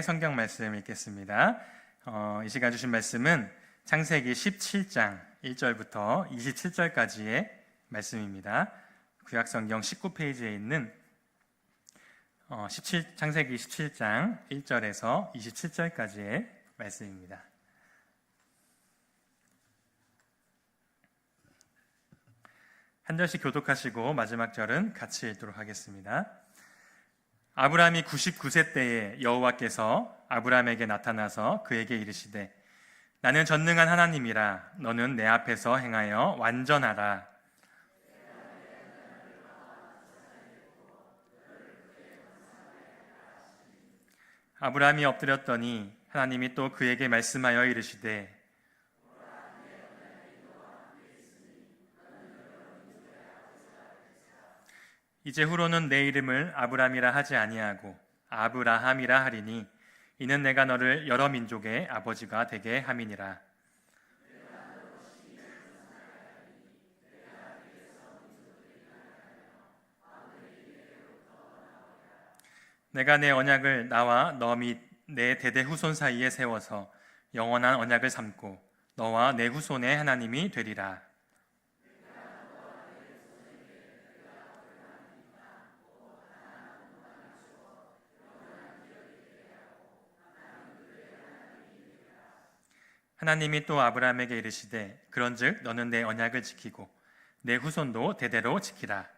성경 말씀 읽겠습니다. 이 시간 주신 말씀은 창세기 17장 1절부터 27절까지의 말씀입니다. 구약성경 19페이지에 있는 창세기 17장 1절에서 27절까지의 말씀입니다. 한 절씩 교독하시고 마지막 절은 같이 읽도록 하겠습니다. 아브라함이 99세 때에 여호와께서 아브라함에게 나타나서 그에게 이르시되 나는 전능한 하나님이라 너는 내 앞에서 행하여 완전하라. 아브라함이 엎드렸더니 하나님이 또 그에게 말씀하여 이르시되 이제 후로는 내 이름을 아브람이라 하지 아니하고 아브라함이라 하리니 이는 내가 너를 여러 민족의 아버지가 되게 함이니라. 내가 내 언약을 나와 너 및 내 대대 후손 사이에 세워서 영원한 언약을 삼고 너와 내 후손의 하나님이 되리라. 하나님이 또 아브라함에게 이르시되 그런즉 너는 내 언약을 지키고 내 후손도 대대로 지키라.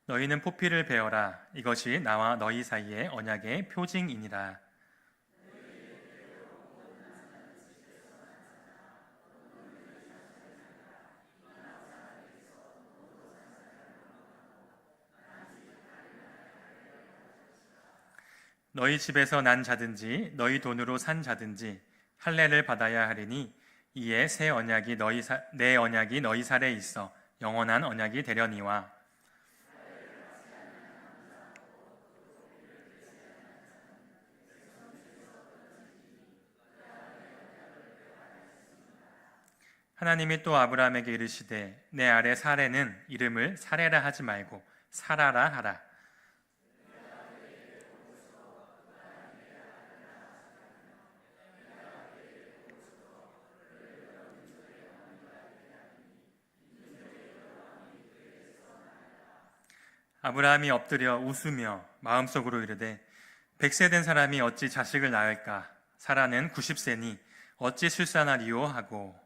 너희는 포피를 베어라. 이것이 나와 너희 사이의 언약의 표징이니라. 너희 집에서 난 자든지 너희 돈으로 산 자든지 할례를 받아야 하리니 이에 새 언약이 내 언약이 너희 살에 있어 영원한 언약이 되려니와. 하나님이 또 아브라함에게 이르시되 내 아래 사레는 이름을 사레라 하지 말고 사라라 하라. 아브라함이 엎드려 웃으며 마음속으로 이르되 100세 된 사람이 어찌 자식을 낳을까? 사라는 90세니 어찌 출산하리요 하고.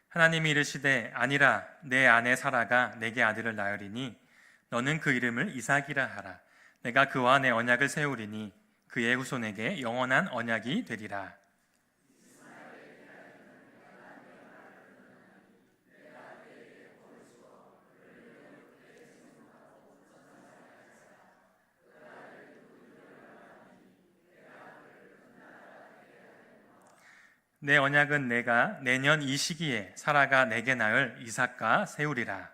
하나님이 이르시되 아니라 내 아내 사라가 내게 아들을 낳으리니 너는 그 이름을 이삭이라 하라. 내가 그와 내 언약을 세우리니 그의 후손에게 영원한 언약이 되리라. 내 언약은 내가 내년 이 시기에 사라가 내게 낳을 이삭과 세우리라.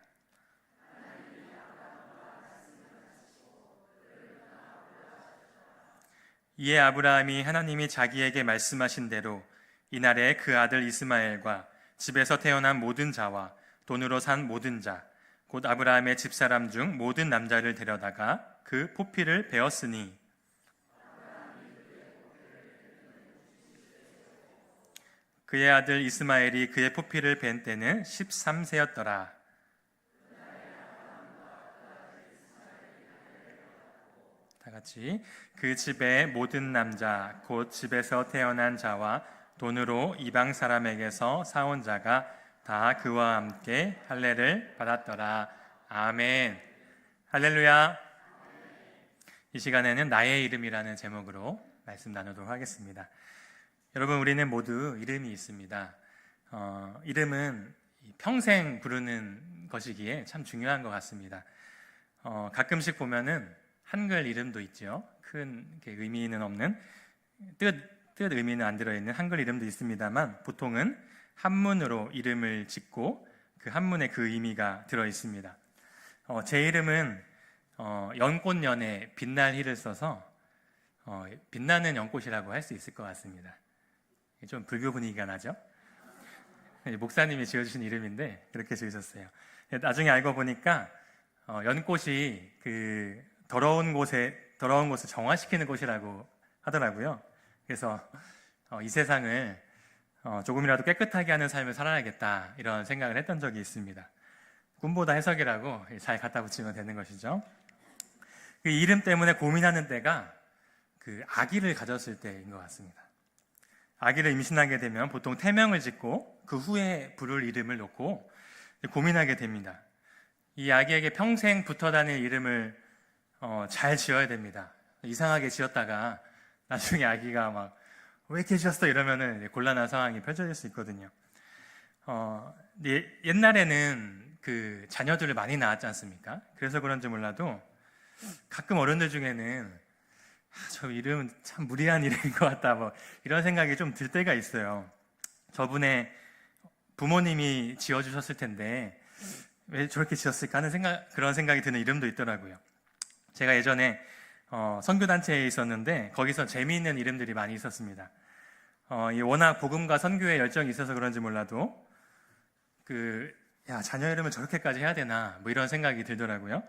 이에 아브라함이 하나님이 자기에게 말씀하신 대로 이날에 그 아들 이스마엘과 집에서 태어난 모든 자와 돈으로 산 모든 자, 곧 아브라함의 집사람 중 모든 남자를 데려다가 그 포피를 베었으니 그의 아들 이스마엘이 그의 포피를 벤 때는 13세였더라. 다 같이 그 집의 모든 남자 곧 집에서 태어난 자와 돈으로 이방 사람에게서 사온 자가 다 그와 함께 할례를 받았더라. 아멘. 할렐루야. 이 시간에는 나의 이름이라는 제목으로 말씀 나누도록 하겠습니다. 여러분, 우리는 모두 이름이 있습니다. 이름은 평생 부르는 것이기에 참 중요한 것 같습니다. 가끔씩 보면은 한글 이름도 있죠. 큰 의미는 없는 뜻 의미는 안 들어있는 한글 이름도 있습니다만 보통은 한문으로 이름을 짓고 그 한문에 그 의미가 들어있습니다. 제 이름은 연꽃연에 빛날 희를 써서 빛나는 연꽃이라고 할 수 있을 것 같습니다. 좀 불교 분위기가 나죠? 목사님이 지어주신 이름인데 그렇게 지으셨어요. 나중에 알고 보니까 연꽃이 그 더러운 곳을 정화시키는 곳이라고 하더라고요. 그래서 이 세상을 조금이라도 깨끗하게 하는 삶을 살아야겠다 이런 생각을 했던 적이 있습니다. 꿈보다 해석이라고 잘 갖다 붙이면 되는 것이죠. 그 이름 때문에 고민하는 때가 그 아기를 가졌을 때인 것 같습니다. 아기를 임신하게 되면 보통 태명을 짓고 그 후에 부를 이름을 놓고 고민하게 됩니다. 이 아기에게 평생 붙어 다닐 이름을 잘 지어야 됩니다. 이상하게 지었다가 나중에 아기가 막 왜 이렇게 지었어 이러면은 곤란한 상황이 펼쳐질 수 있거든요. 옛날에는 그 자녀들을 많이 낳았지 않습니까? 그래서 그런지 몰라도 가끔 어른들 중에는 저 이름은 참 무리한 이름인 것 같다 뭐 이런 생각이 좀 들 때가 있어요. 저분의 부모님이 지어주셨을 텐데 왜 저렇게 지었을까 하는 그런 생각이 드는 이름도 있더라고요. 제가 예전에 선교단체에 있었는데 거기서 재미있는 이름들이 많이 있었습니다. 워낙 복음과 선교에 열정이 있어서 그런지 몰라도 자녀 이름을 저렇게까지 해야 되나 뭐 이런 생각이 들더라고요.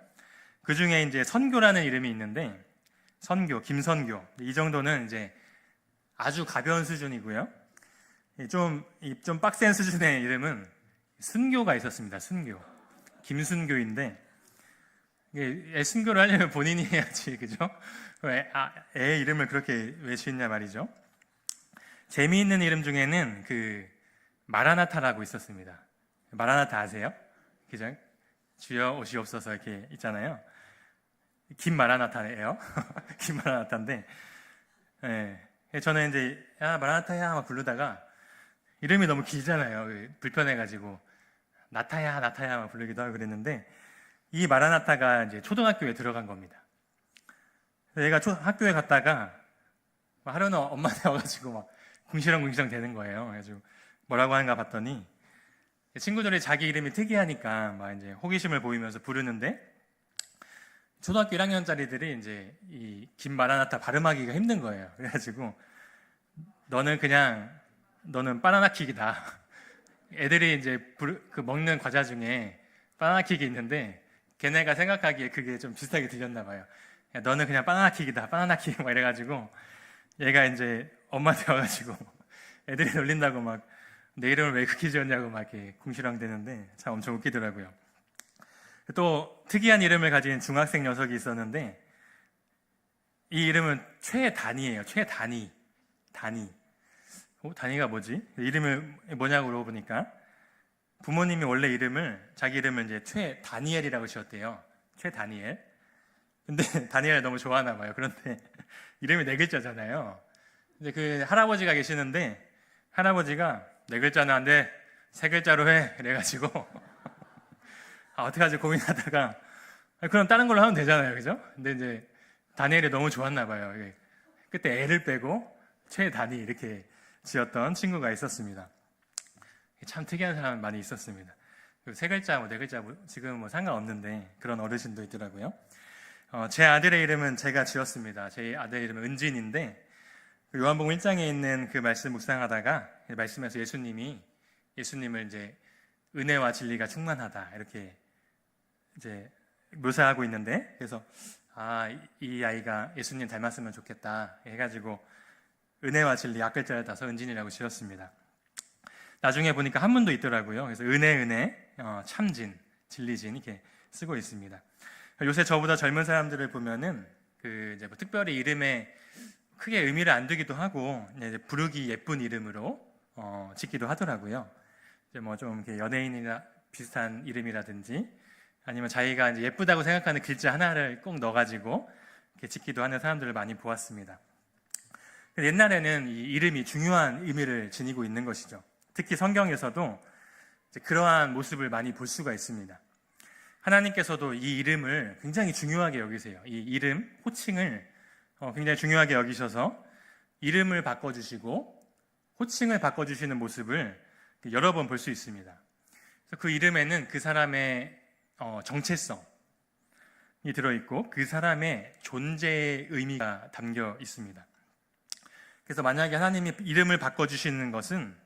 그 중에 이제 선교라는 이름이 있는데 선교, 김선교 이 정도는 이제 아주 가벼운 수준이고요. 좀 빡센 수준의 이름은 순교가 있었습니다. 순교, 김순교인데 애 순교를 하려면 본인이 해야지, 그죠? 애 이름을 그렇게 왜 지었냐 말이죠. 재미있는 이름 중에는 그 마라나타라고 있었습니다. 마라나타 아세요? 그죠? 주여 오시옵소서 이렇게 있잖아요. 김 마라나타예요. 김 마라나타인데, 저는 이제 마라나타야 막 부르다가 이름이 너무 길잖아요. 불편해가지고 나타야 막 부르기도 하고 그랬는데 이 마라나타가 이제 초등학교에 들어간 겁니다. 얘가 학교에 갔다가 하루는 엄마한테 와가지고 막 궁시렁궁시렁 되는 거예요. 그래가지고 뭐라고 하는가 봤더니 친구들이 자기 이름이 특이하니까 막 이제 호기심을 보이면서 부르는데 초등학교 1학년짜리들이 이제 이 김 마라나타 발음하기가 힘든 거예요. 그래가지고 너는 바나나킥이다. 애들이 이제 먹는 과자 중에 바나나킥이 있는데 걔네가 생각하기에 그게 좀 비슷하게 들렸나 봐요. 야, 너는 그냥 바나나킥이다. 바나나킥 막 이래가지고 얘가 이제 엄마한테 와가지고 애들이 놀린다고 막 내 이름을 왜 그렇게 지었냐고 막 이렇게 궁시렁대는데 참 엄청 웃기더라고요. 또 특이한 이름을 가진 중학생 녀석이 있었는데 이 이름은 최단이에요. 최단이. 단이가 뭐지? 이름을 뭐냐고 물어보니까 부모님이 원래 자기 이름을 이제 최다니엘이라고 지었대요. 최다니엘. 근데 다니엘을 너무 좋아하나 봐요. 그런데 이름이 4글자잖아요. 이제 그 할아버지가 계시는데 할아버지가 4글자는 안 돼. 3글자로 해. 이래가지고 어떡하지 고민하다가 그럼 다른 걸로 하면 되잖아요. 그죠? 근데 이제 다니엘이 너무 좋았나 봐요. 그때 애를 빼고 최다니 이렇게 지었던 친구가 있었습니다. 참 특이한 사람 많이 있었습니다. 3글자, 4글자 지금 상관없는데 그런 어르신도 있더라고요. 제 아들의 이름은 제가 지었습니다. 제 아들의 이름은 은진인데 요한복음 1장에 있는 그 말씀 묵상하다가 말씀에서 예수님을 이제 은혜와 진리가 충만하다 이렇게 이제 묘사하고 있는데 그래서 이 아이가 예수님 닮았으면 좋겠다 해가지고 은혜와 진리 앞글자를 따서 은진이라고 지었습니다. 나중에 보니까 한문도 있더라고요. 그래서 은혜, 참진, 진리진 이렇게 쓰고 있습니다. 요새 저보다 젊은 사람들을 보면은 이제 뭐 특별히 이름에 크게 의미를 안 두기도 하고 이제 부르기 예쁜 이름으로 짓기도 하더라고요. 이제 뭐 좀 연예인이나 비슷한 이름이라든지 아니면 자기가 이제 예쁘다고 생각하는 글자 하나를 꼭 넣어가지고 이렇게 짓기도 하는 사람들을 많이 보았습니다. 옛날에는 이 이름이 중요한 의미를 지니고 있는 것이죠. 특히 성경에서도 그러한 모습을 많이 볼 수가 있습니다. 하나님께서도 이 이름을 굉장히 중요하게 여기세요. 이 이름, 호칭을 굉장히 중요하게 여기셔서 이름을 바꿔주시고 호칭을 바꿔주시는 모습을 여러 번 볼 수 있습니다. 그래서 그 이름에는 그 사람의 정체성, 들어있고 그 사람의 존재의 의미가 담겨 있습니다. 그래서 만약에 하나님이 이름을 바꿔주시는 것은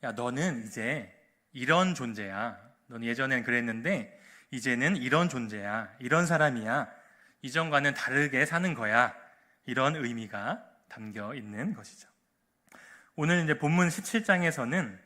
야, 너는 이제 이런 존재야. 너는 예전엔 그랬는데 이제는 이런 존재야. 이런 사람이야. 이전과는 다르게 사는 거야. 이런 의미가 담겨 있는 것이죠. 오늘 이제 본문 17장에서는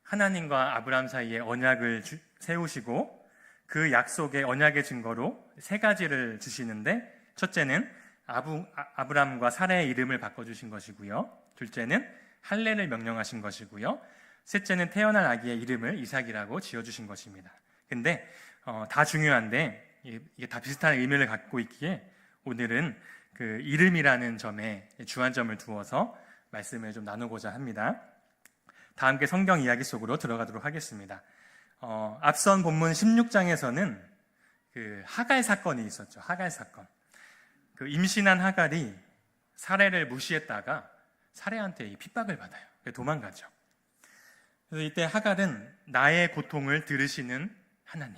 하나님과 아브라함 사이에 언약을 세우시고 그 약속의 언약의 증거로 세 가지를 주시는데, 첫째는 아브라함과 사라의 이름을 바꿔주신 것이고요. 둘째는 할례를 명령하신 것이고요. 셋째는 태어날 아기의 이름을 이삭이라고 지어주신 것입니다. 근데 다 중요한데 이게 다 비슷한 의미를 갖고 있기에 오늘은 그 이름이라는 점에 주안점을 두어서 말씀을 좀 나누고자 합니다. 다 함께 성경 이야기 속으로 들어가도록 하겠습니다. 앞선 본문 16장에서는 그 하갈 사건이 있었죠. 하갈 사건. 그 임신한 하갈이 사례를 무시했다가 사례한테 핍박을 받아요. 도망가죠. 그래서 이때 하갈은 나의 고통을 들으시는 하나님,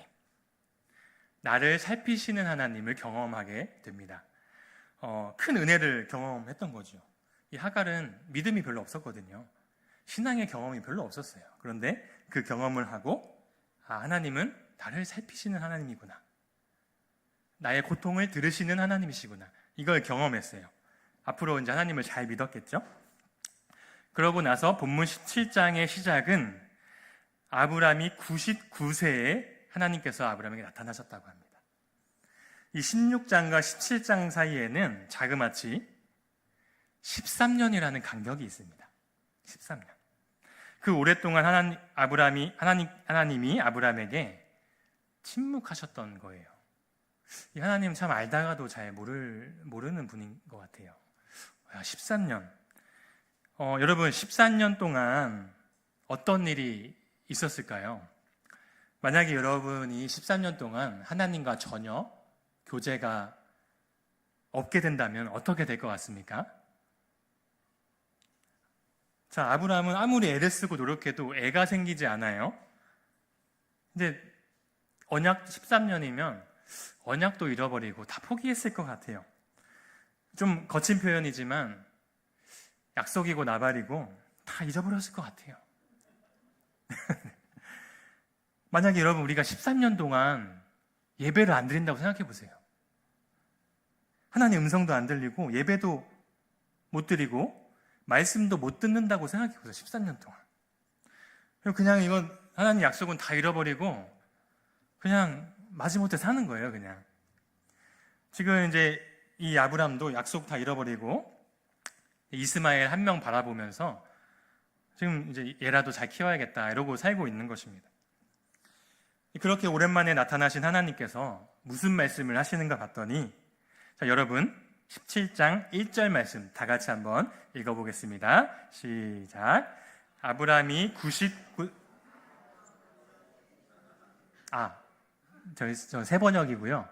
나를 살피시는 하나님을 경험하게 됩니다. 큰 은혜를 경험했던 거죠. 이 하갈은 믿음이 별로 없었거든요. 신앙의 경험이 별로 없었어요. 그런데 그 경험을 하고 하나님은 나를 살피시는 하나님이구나, 나의 고통을 들으시는 하나님이시구나, 이걸 경험했어요. 앞으로 이제 하나님을 잘 믿었겠죠. 그러고 나서 본문 17장의 시작은 아브라함이 99세에 하나님께서 아브라함에게 나타나셨다고 합니다. 이 16장과 17장 사이에는 자그마치 13년이라는 간격이 있습니다. 13년. 그 오랫동안 하나님이 아브라함에게 침묵하셨던 거예요. 이 하나님 참 알다가도 잘 모르는 분인 것 같아요. 13년. 여러분, 14년 동안 어떤 일이 있었을까요? 만약에 여러분이 13년 동안 하나님과 전혀 교제가 없게 된다면 어떻게 될 것 같습니까? 자, 아브라함은 아무리 애를 쓰고 노력해도 애가 생기지 않아요. 근데 언약 13년이면 언약도 잃어버리고 다 포기했을 것 같아요. 좀 거친 표현이지만 약속이고 나발이고 다 잊어버렸을 것 같아요. 만약에 여러분, 우리가 13년 동안 예배를 안 드린다고 생각해 보세요. 하나님 음성도 안 들리고 예배도 못 드리고 말씀도 못 듣는다고 생각해 보세요. 13년 동안. 그냥 이건 하나님 약속은 다 잃어버리고 그냥 마지못해 사는 거예요. 그냥 지금 이제 이 아브라함도 약속 다 잃어버리고 이스마엘 한 명 바라보면서 지금 이제 얘라도 잘 키워야겠다 이러고 살고 있는 것입니다. 그렇게 오랜만에 나타나신 하나님께서 무슨 말씀을 하시는가 봤더니, 자, 여러분 17장 1절 말씀 다 같이 한번 읽어보겠습니다. 시작. 아브라함이 저 새 번역이고요.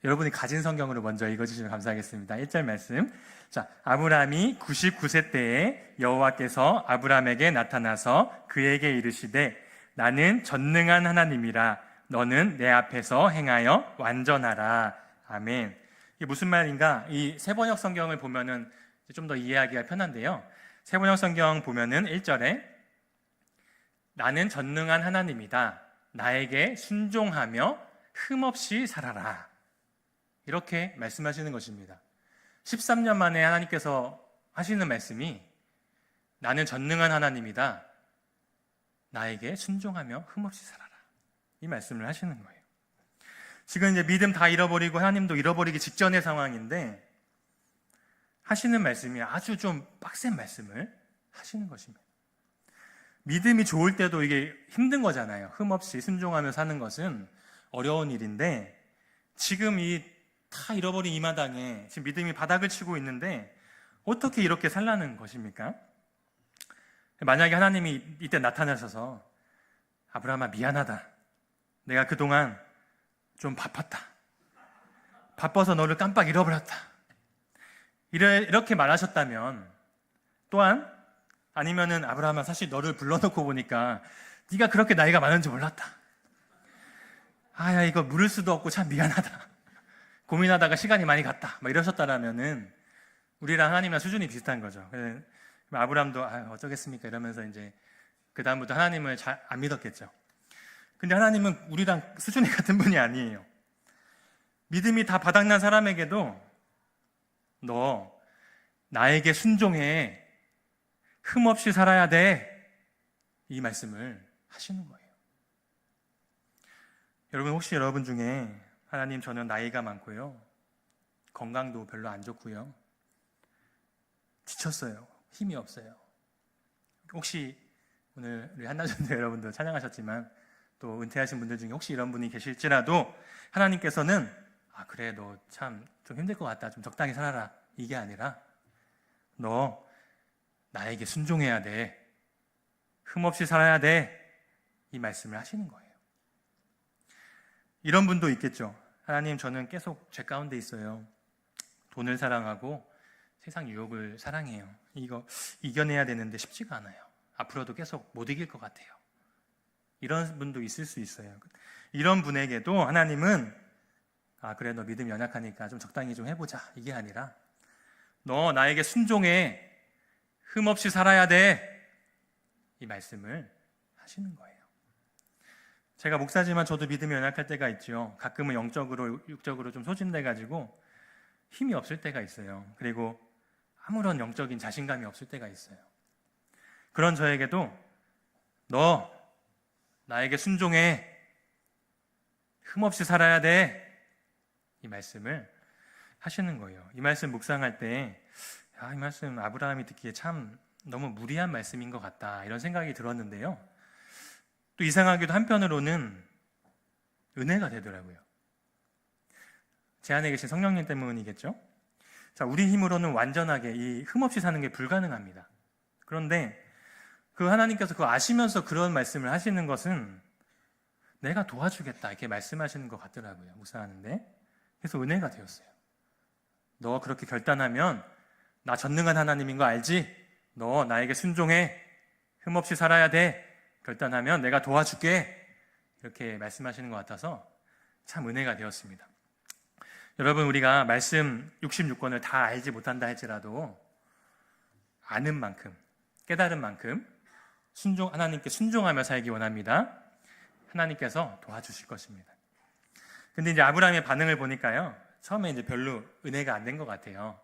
여러분이 가진 성경으로 먼저 읽어주시면 감사하겠습니다. 1절 말씀. 자, 아브라함이 99세 때에 여호와께서 아브라함에게 나타나서 그에게 이르시되 나는 전능한 하나님이라 너는 내 앞에서 행하여 완전하라. 아멘. 이게 무슨 말인가? 이 새 번역 성경을 보면은 좀 더 이해하기가 편한데요. 새 번역 성경 보면은 1절에 나는 전능한 하나님이다. 나에게 순종하며 흠없이 살아라. 이렇게 말씀하시는 것입니다. 13년 만에 하나님께서 하시는 말씀이 나는 전능한 하나님이다. 나에게 순종하며 흠없이 살아라. 이 말씀을 하시는 거예요. 지금 이제 믿음 다 잃어버리고 하나님도 잃어버리기 직전의 상황인데 하시는 말씀이 아주 좀 빡센 말씀을 하시는 것입니다. 믿음이 좋을 때도 이게 힘든 거잖아요. 흠없이 순종하며 사는 것은 어려운 일인데 지금 다 잃어버린 이 마당에 지금 믿음이 바닥을 치고 있는데 어떻게 이렇게 살라는 것입니까? 만약에 하나님이 이때 나타나셔서 아브라함아 미안하다. 내가 그동안 좀 바빴다. 바빠서 너를 깜빡 잃어버렸다. 이렇게 말하셨다면, 또한 아니면은 아브라함아 사실 너를 불러놓고 보니까 네가 그렇게 나이가 많은 줄 몰랐다. 야, 이거 물을 수도 없고 참 미안하다. 고민하다가 시간이 많이 갔다. 막 이러셨다라면은 우리랑 하나님이랑 수준이 비슷한 거죠. 그래서 아브라함도 어쩌겠습니까? 이러면서 이제 그다음부터 하나님을 잘 안 믿었겠죠. 근데 하나님은 우리랑 수준이 같은 분이 아니에요. 믿음이 다 바닥난 사람에게도 너 나에게 순종해. 흠없이 살아야 돼. 이 말씀을 하시는 거예요. 여러분, 혹시 여러분 중에 하나님, 저는 나이가 많고요, 건강도 별로 안 좋고요, 지쳤어요, 힘이 없어요. 혹시 오늘 우리 한나전도 여러분도 찬양하셨지만 또 은퇴하신 분들 중에 혹시 이런 분이 계실지라도 하나님께서는 그래, 너 참 좀 힘들 것 같다, 좀 적당히 살아라, 이게 아니라 너 나에게 순종해야 돼, 흠없이 살아야 돼, 이 말씀을 하시는 거예요. 이런 분도 있겠죠. 하나님, 저는 계속 죄 가운데 있어요. 돈을 사랑하고 세상 유혹을 사랑해요. 이거 이겨내야 되는데 쉽지가 않아요. 앞으로도 계속 못 이길 것 같아요. 이런 분도 있을 수 있어요. 이런 분에게도 하나님은 그래, 너 믿음 연약하니까 좀 적당히 좀 해보자, 이게 아니라 너 나에게 순종해, 흠없이 살아야 돼, 이 말씀을 하시는 거예요. 제가 목사지만 저도 믿음이 연약할 때가 있죠. 가끔은 영적으로, 육적으로 좀 소진돼가지고 힘이 없을 때가 있어요. 그리고 아무런 영적인 자신감이 없을 때가 있어요. 그런 저에게도 너 나에게 순종해, 흠없이 살아야 돼, 이 말씀을 하시는 거예요. 이 말씀 묵상할 때 이 말씀 아브라함이 듣기에 참 너무 무리한 말씀인 것 같다, 이런 생각이 들었는데요, 또 이상하게도 한편으로는 은혜가 되더라고요. 제 안에 계신 성령님 때문이겠죠? 자, 우리 힘으로는 완전하게 이 흠없이 사는 게 불가능합니다. 그런데 그 하나님께서 그거 아시면서 그런 말씀을 하시는 것은 내가 도와주겠다, 이렇게 말씀하시는 것 같더라고요, 묵상하는데. 그래서 은혜가 되었어요. 너 그렇게 결단하면 나 전능한 하나님인 거 알지? 너 나에게 순종해, 흠없이 살아야 돼, 결단하면 내가 도와줄게, 이렇게 말씀하시는 것 같아서 참 은혜가 되었습니다. 여러분, 우리가 말씀 66권을 다 알지 못한다 할지라도 아는 만큼, 깨달은 만큼 하나님께 순종하며 살기 원합니다. 하나님께서 도와주실 것입니다. 근데 이제 아브라함의 반응을 보니까요, 처음에 이제 별로 은혜가 안 된 것 같아요.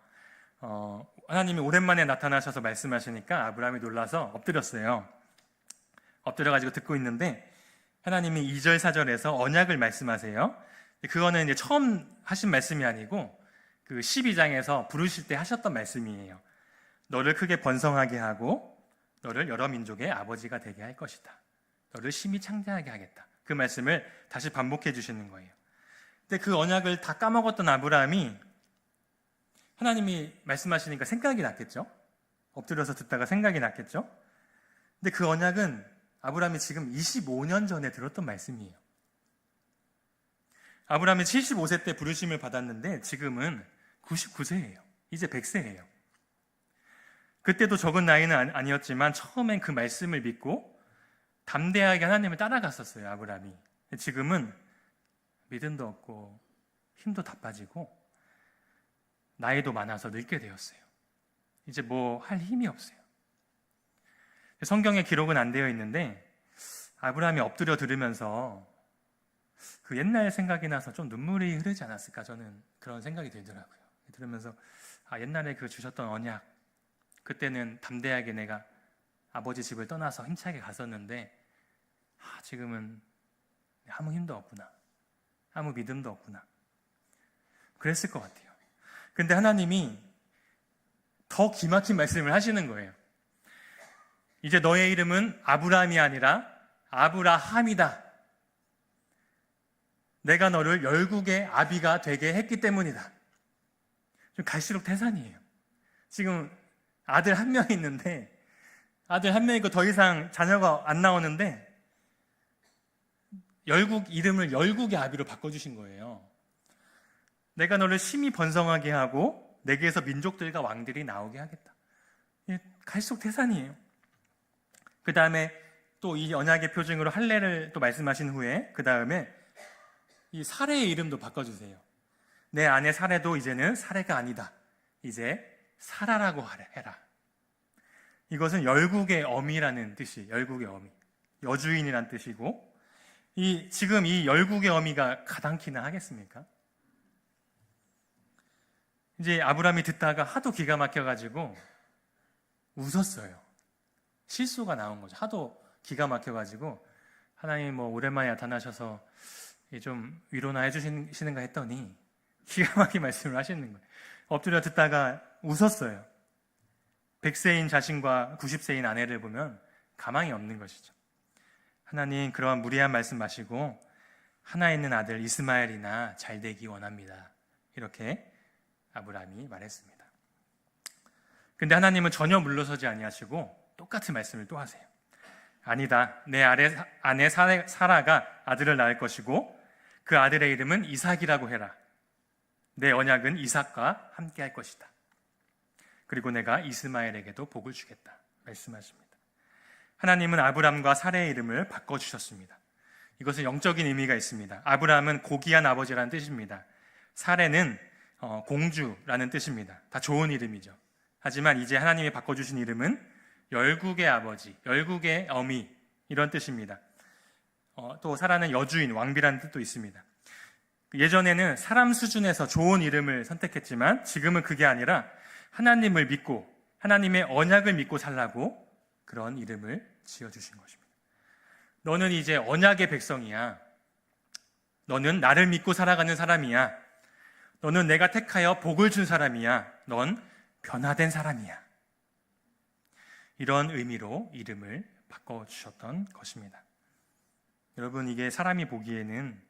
하나님이 오랜만에 나타나셔서 말씀하시니까 아브라함이 놀라서 엎드렸어요. 엎드려가지고 듣고 있는데 하나님이 2절, 4절에서 언약을 말씀하세요. 그거는 이제 처음 하신 말씀이 아니고 그 12장에서 부르실 때 하셨던 말씀이에요. 너를 크게 번성하게 하고 너를 여러 민족의 아버지가 되게 할 것이다. 너를 심히 창대하게 하겠다. 그 말씀을 다시 반복해 주시는 거예요. 근데 그 언약을 다 까먹었던 아브라함이 하나님이 말씀하시니까 생각이 났겠죠? 엎드려서 듣다가 생각이 났겠죠? 근데 그 언약은 아브라함이 지금 25년 전에 들었던 말씀이에요. 아브라함이 75세 때 부르심을 받았는데 지금은 99세예요. 이제 100세예요. 그때도 적은 나이는 아니었지만 처음엔 그 말씀을 믿고 담대하게 하나님을 따라갔었어요, 아브라함이. 지금은 믿음도 없고 힘도 다 빠지고 나이도 많아서 늙게 되었어요. 이제 뭐 할 힘이 없어요. 성경에 기록은 안 되어 있는데 아브라함이 엎드려 들으면서 그 옛날 생각이 나서 좀 눈물이 흐르지 않았을까, 저는 그런 생각이 들더라고요. 들으면서 옛날에 그 주셨던 언약, 그때는 담대하게 내가 아버지 집을 떠나서 힘차게 갔었는데 지금은 아무 힘도 없구나, 아무 믿음도 없구나, 그랬을 것 같아요. 근데 하나님이 더 기막힌 말씀을 하시는 거예요. 이제 너의 이름은 아브라함이 아니라 아브라함이다. 내가 너를 열국의 아비가 되게 했기 때문이다. 좀 갈수록 태산이에요. 지금 아들 한 명 있는데, 아들 한 명이고 더 이상 자녀가 안 나오는데 열국 이름을 열국의 아비로 바꿔주신 거예요. 내가 너를 심히 번성하게 하고 내게서 민족들과 왕들이 나오게 하겠다. 갈수록 태산이에요. 그 다음에 또 이 언약의 표징으로 할례를 또 말씀하신 후에 그 다음에 이 사례의 이름도 바꿔주세요. 내 아내 사례도 이제는 사례가 아니다. 이제 사라라고 해라. 이것은 열국의 어미라는 뜻이, 열국의 어미, 여주인이란 뜻이고, 지금 이 열국의 어미가 가당키나 하겠습니까? 이제 아브라함이 듣다가 하도 기가 막혀가지고 웃었어요. 실수가 나온 거죠. 하도 기가 막혀가지고 하나님 오랜만에 나타나셔서 좀 위로나 해주시는가 했더니 기가 막힌 말씀을 하시는 거예요. 엎드려 듣다가 웃었어요. 100세인 자신과 90세인 아내를 보면 가망이 없는 것이죠. 하나님, 그러한 무리한 말씀 마시고 하나 있는 아들 이스마엘이나 잘 되기 원합니다. 이렇게 아브라함이 말했습니다. 근데 하나님은 전혀 물러서지 아니하시고 똑같은 말씀을 또 하세요. 아니다. 내 아내 사라가 아들을 낳을 것이고 그 아들의 이름은 이삭이라고 해라. 내 언약은 이삭과 함께 할 것이다. 그리고 내가 이스마엘에게도 복을 주겠다. 말씀하십니다. 하나님은 아브람과 사레의 이름을 바꿔주셨습니다. 이것은 영적인 의미가 있습니다. 아브람은 고귀한 아버지라는 뜻입니다. 사레는 공주라는 뜻입니다. 다 좋은 이름이죠. 하지만 이제 하나님이 바꿔주신 이름은 열국의 아버지, 열국의 어미, 이런 뜻입니다. 또 사라는 여주인, 왕비라는 뜻도 있습니다. 예전에는 사람 수준에서 좋은 이름을 선택했지만 지금은 그게 아니라 하나님을 믿고 하나님의 언약을 믿고 살라고 그런 이름을 지어주신 것입니다. 너는 이제 언약의 백성이야. 너는 나를 믿고 살아가는 사람이야. 너는 내가 택하여 복을 준 사람이야. 넌 변화된 사람이야. 이런 의미로 이름을 바꿔주셨던 것입니다. 여러분, 이게 사람이 보기에는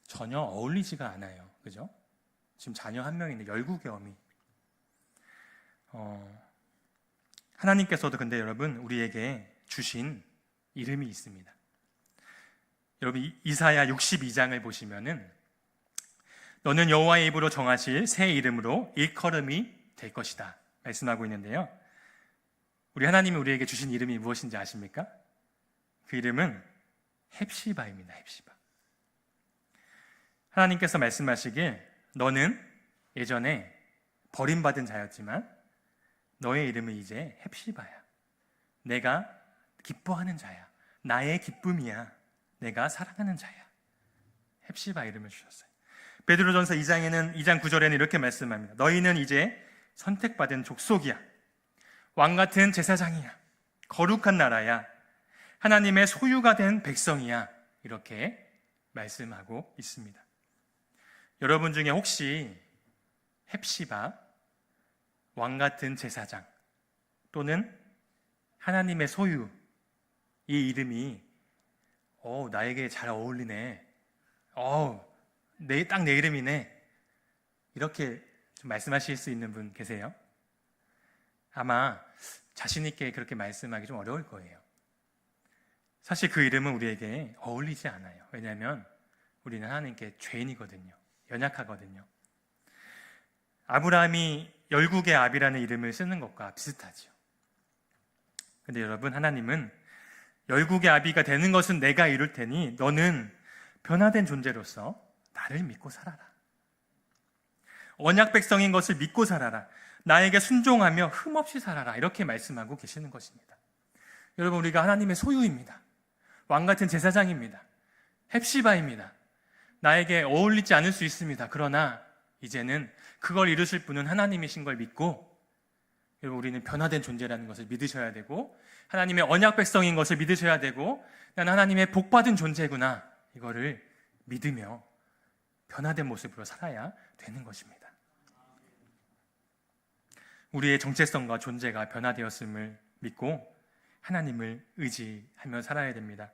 전혀 어울리지가 않아요. 그죠? 지금 자녀 한 명인데 열국의 어미. 하나님께서도 근데 여러분 우리에게 주신 이름이 있습니다. 여러분 이사야 62장을 보시면은 너는 여호와의 입으로 정하실 새 이름으로 일컬음이 될 것이다 말씀하고 있는데요. 우리 하나님이 우리에게 주신 이름이 무엇인지 아십니까? 그 이름은 헵시바입니다. 헵시바. 하나님께서 말씀하시길 너는 예전에 버림받은 자였지만 너의 이름은 이제 헵시바야. 내가 기뻐하는 자야. 나의 기쁨이야. 내가 사랑하는 자야. 헵시바 이름을 주셨어요. 베드로전서 2장 9절에는 이렇게 말씀합니다. 너희는 이제 선택받은 족속이야. 왕같은 제사장이야. 거룩한 나라야. 하나님의 소유가 된 백성이야. 이렇게 말씀하고 있습니다. 여러분 중에 혹시 헵시바, 왕같은 제사장 또는 하나님의 소유, 이 이름이 나에게 잘 어울리네, 딱 내 이름이네, 이렇게 좀 말씀하실 수 있는 분 계세요? 아마 자신 있게 그렇게 말씀하기 좀 어려울 거예요. 사실 그 이름은 우리에게 어울리지 않아요. 왜냐하면 우리는 하나님께 죄인이거든요. 연약하거든요. 아브라함이 열국의 아비라는 이름을 쓰는 것과 비슷하죠. 근데 여러분, 하나님은 열국의 아비가 되는 것은 내가 이룰 테니 너는 변화된 존재로서 나를 믿고 살아라. 언약 백성인 것을 믿고 살아라. 나에게 순종하며 흠없이 살아라. 이렇게 말씀하고 계시는 것입니다. 여러분, 우리가 하나님의 소유입니다. 왕같은 제사장입니다. 헵시바입니다. 나에게 어울리지 않을 수 있습니다. 그러나 이제는 그걸 이루실 분은 하나님이신 걸 믿고, 여러분, 우리는 변화된 존재라는 것을 믿으셔야 되고, 하나님의 언약 백성인 것을 믿으셔야 되고, 나는 하나님의 복받은 존재구나, 이거를 믿으며 변화된 모습으로 살아야 되는 것입니다. 우리의 정체성과 존재가 변화되었음을 믿고 하나님을 의지하며 살아야 됩니다.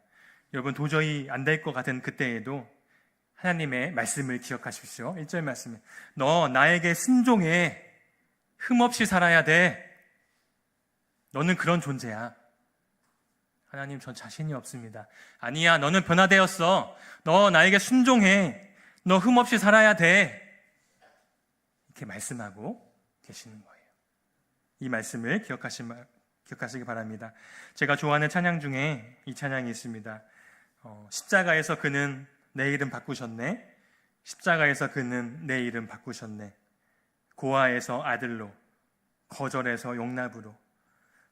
여러분, 도저히 안 될 것 같은 그때에도 하나님의 말씀을 기억하십시오. 1절 말씀에 너 나에게 순종해. 흠없이 살아야 돼. 너는 그런 존재야. 하나님, 전 자신이 없습니다. 아니야, 너는 변화되었어. 너 나에게 순종해. 너 흠없이 살아야 돼. 이렇게 말씀하고 계시는 거예요. 이 말씀을 기억하시기 바랍니다. 제가 좋아하는 찬양 중에 이 찬양이 있습니다. 십자가에서 그는 내 이름 바꾸셨네. 십자가에서 그는 내 이름 바꾸셨네. 고아에서 아들로, 거절에서 용납으로,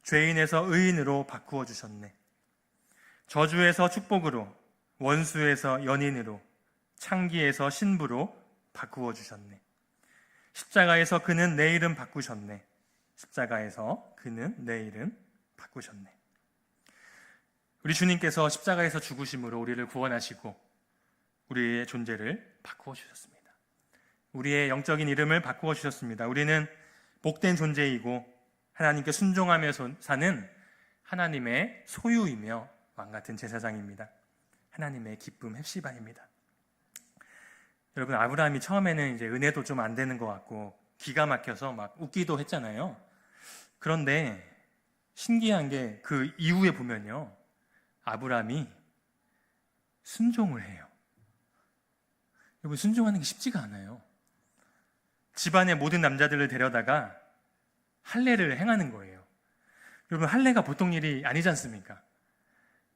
죄인에서 의인으로 바꾸어 주셨네. 저주에서 축복으로, 원수에서 연인으로, 창기에서 신부로 바꾸어 주셨네. 십자가에서 그는 내 이름 바꾸셨네. 십자가에서 그는 내 이름 바꾸셨네. 우리 주님께서 십자가에서 죽으심으로 우리를 구원하시고 우리의 존재를 바꾸어 주셨습니다. 우리의 영적인 이름을 바꾸어 주셨습니다. 우리는 복된 존재이고 하나님께 순종하며 사는 하나님의 소유이며 왕같은 제사장입니다. 하나님의 기쁨 헵시바입니다. 여러분, 아브라함이 처음에는 이제 은혜도 좀 안 되는 것 같고 기가 막혀서 막 웃기도 했잖아요. 그런데 신기한 게 그 이후에 보면요, 아브라함이 순종을 해요. 여러분, 순종하는 게 쉽지가 않아요. 집안의 모든 남자들을 데려다가 할례를 행하는 거예요. 여러분, 할례가 보통 일이 아니지 않습니까?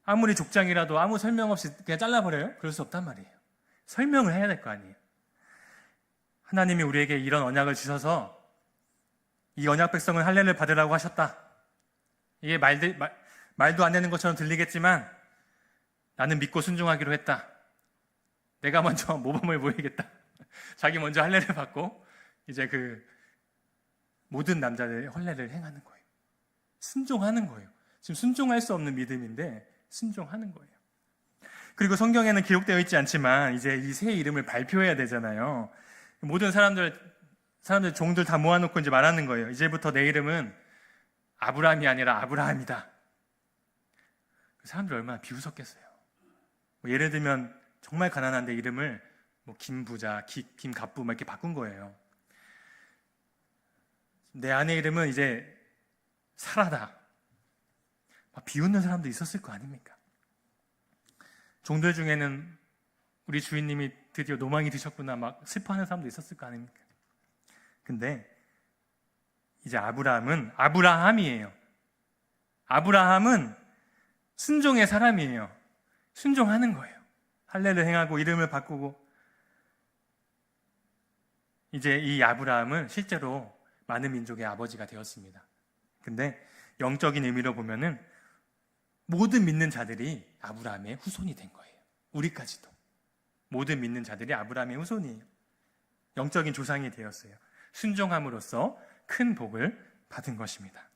아무리 족장이라도 아무 설명 없이 그냥 잘라버려요? 그럴 수 없단 말이에요. 설명을 해야 될 거 아니에요. 하나님이 우리에게 이런 언약을 주셔서 이 언약 백성은 할례를 받으라고 하셨다. 이게 말도 안 되는 것처럼 들리겠지만 나는 믿고 순종하기로 했다. 내가 먼저 모범을 보이겠다. 자기 먼저 할례를 받고 이제 그 모든 남자들의 할례를 행하는 거예요. 순종하는 거예요. 지금 순종할 수 없는 믿음인데 순종하는 거예요. 그리고 성경에는 기록되어 있지 않지만 이제 이 새 이름을 발표해야 되잖아요. 모든 사람들 종들 다 모아놓고 이제 말하는 거예요. 이제부터 내 이름은 아브라함이 아니라 아브라함이다. 사람들 얼마나 비웃었겠어요. 예를 들면 정말 가난한데 이름을 김부자, 김갑부 막 이렇게 바꾼 거예요. 내 아내 이름은 이제 사라다. 막 비웃는 사람도 있었을 거 아닙니까? 종들 중에는 우리 주인님이 드디어 노망이 드셨구나 막 슬퍼하는 사람도 있었을 거 아닙니까? 근데 이제 아브라함은 아브라함이에요. 아브라함은 순종의 사람이에요. 순종하는 거예요. 할례를 행하고 이름을 바꾸고. 이제 이 아브라함은 실제로 많은 민족의 아버지가 되었습니다. 근데 영적인 의미로 보면은 모든 믿는 자들이 아브라함의 후손이 된 거예요. 우리까지도. 모든 믿는 자들이 아브라함의 후손이에요. 영적인 조상이 되었어요. 순종함으로써 큰 복을 받은 것입니다.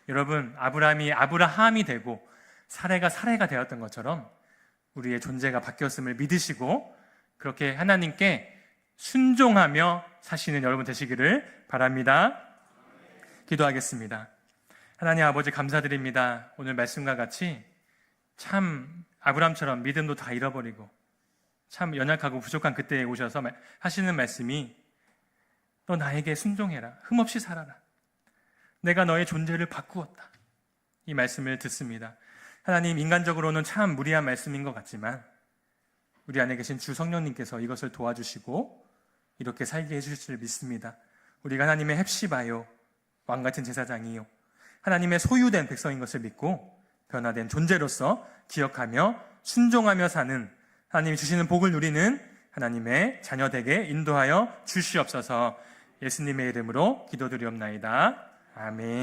여러분, 아브라함이 아브라함이 되고 사레가 사레가 되었던 것처럼 우리의 존재가 바뀌었음을 믿으시고 그렇게 하나님께 순종하며 사시는 여러분 되시기를 바랍니다. 기도하겠습니다. 하나님 아버지, 감사드립니다. 오늘 말씀과 같이 참 아브라함처럼 믿음도 다 잃어버리고 참 연약하고 부족한 그때에 오셔서 하시는 말씀이 너 나에게 순종해라. 흠없이 살아라. 내가 너의 존재를 바꾸었다. 이 말씀을 듣습니다. 하나님, 인간적으로는 참 무리한 말씀인 것 같지만 우리 안에 계신 주 성령님께서 이것을 도와주시고 이렇게 살게 해주실 줄 믿습니다. 우리가 하나님의 헵시바요, 왕같은 제사장이요, 하나님의 소유된 백성인 것을 믿고 변화된 존재로서 기억하며 순종하며 사는 하나님이 주시는 복을 누리는 하나님의 자녀되게 인도하여 주시옵소서. 예수님의 이름으로 기도드리옵나이다. 아멘.